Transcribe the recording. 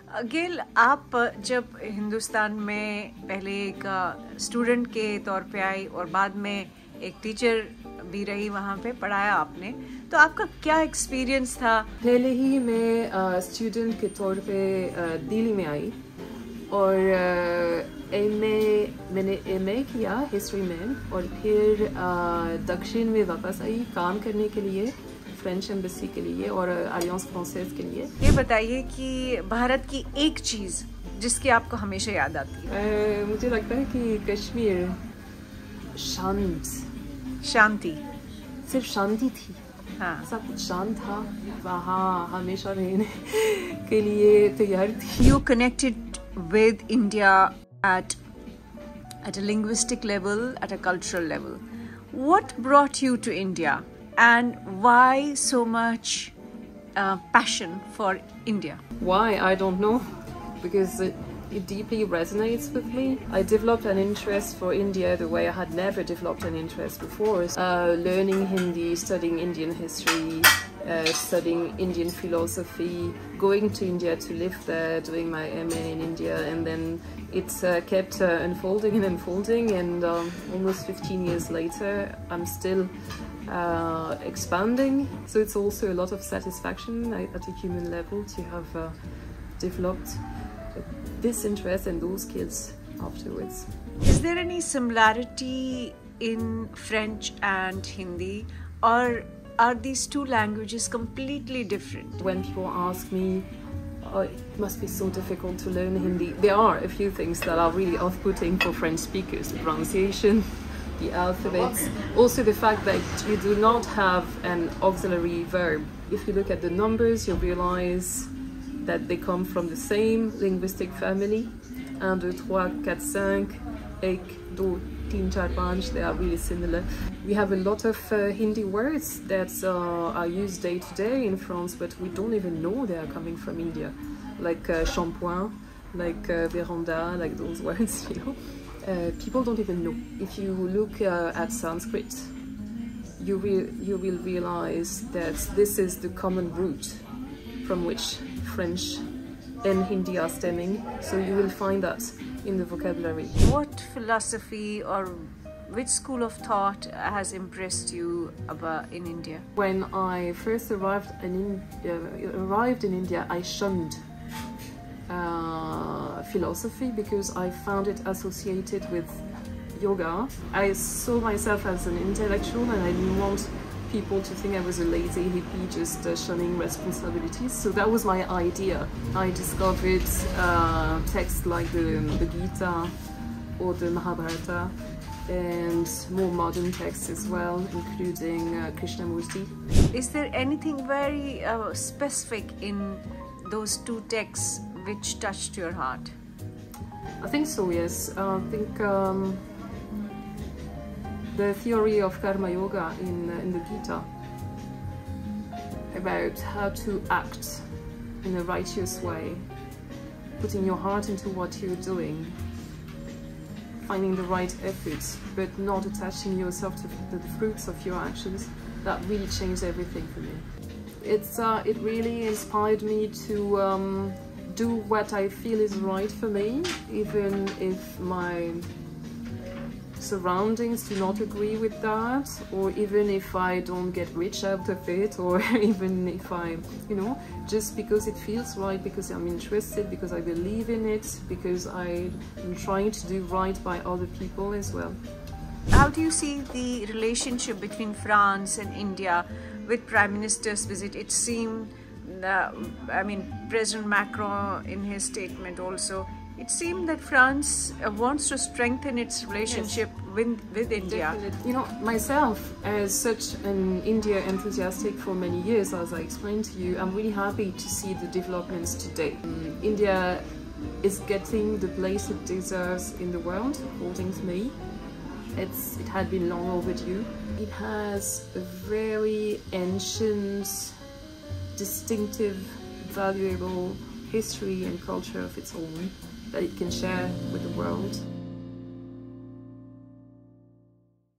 गेल, आप जब हिंदुस्तान में पहले एक स्टूडेंट के तौर पे आई और बाद में एक टीचर भी रही, वहाँ पे पढ़ाया आपने, तो आपका क्या एक्सपीरियंस था? पहले ही मैं स्टूडेंट के तौर पे दिल्ली में आई और मैंने एमए किया हिस्ट्री में और फिर दक्षिण में वापस आई काम करने के लिए, फ्रेंच एम्बेसी के लिए और अलियांस फ्रांसेज के लिए। ये बताइए कि भारत की एक चीज़ जिसकी आपको हमेशा याद आती है। मुझे लगता है कि कश्मीर शांति, सिर्फ शांति थी। हाँ, सब कुछ शांत था, वहाँ हमेशा रहने के लिए तैयार थी। You connected with India at a linguistic level, at a cultural level. What brought you to India and why so much passion for India? Why? I don't know, because it deeply resonates with me. I developed an interest for India the way I had never developed an interest before. Learning Hindi, studying Indian history, studying Indian philosophy, going to India to live there, doing my MA in India, and then it kept unfolding and unfolding, and almost 15 years later I'm still expanding. So it's also a lot of satisfaction at a human level to have developed this interest and those skills afterwards. Is there any similarity in French and Hindi, or are these two languages completely different? When people ask me, oh, it must be so difficult to learn Hindi, there are a few things that are really off-putting for French speakers. The pronunciation, the alphabets, also the fact that you do not have an auxiliary verb. If you look at the numbers, you realize that they come from the same linguistic family. 1, 2, 3, 4, 5, 1, 2, 3, 4, 5, they are really similar. We have a lot of Hindi words that are used day to day in France, but we don't even know they are coming from India. Like shampoing, like veranda, like those words, you know. People don't even know. If you look at Sanskrit, you will realize that this is the common root from which French and Hindi are stemming, so you will find that in the vocabulary. What philosophy or which school of thought has impressed you in India? When I first arrived in India, I shunned philosophy because I found it associated with yoga. I saw myself as an intellectual and I didn't want people to think I was a lazy hippie just shunning responsibilities. So that was my idea. I discovered texts like the Gita or the Mahabharata and more modern texts as well, including Krishnamurti. Is there anything very specific in those two texts which touched your heart? I think so, yes. I think the theory of karma yoga in the Gita, about how to act in a righteous way, putting your heart into what you're doing, finding the right efforts, but not attaching yourself to the fruits of your actions, that really changed everything for me. It really inspired me to do what I feel is right for me, even if my surroundings do not agree with that, or even if I don't get rich out of it, or even if I, you know, just because it feels right, because I'm interested, because I believe in it, because I'm trying to do right by other people as well. How do you see the relationship between France and India with Prime Minister's visit? It seemed, I mean, President Macron in his statement also, it seemed that France wants to strengthen its relationship with India. Definitely. You know, myself, as such an India enthusiastic for many years, as I explained to you, I'm really happy to see the developments today. India is getting the place it deserves in the world, according to me. It had been long overdue. It has a very ancient, distinctive, valuable history and culture of its own that it can share with the world.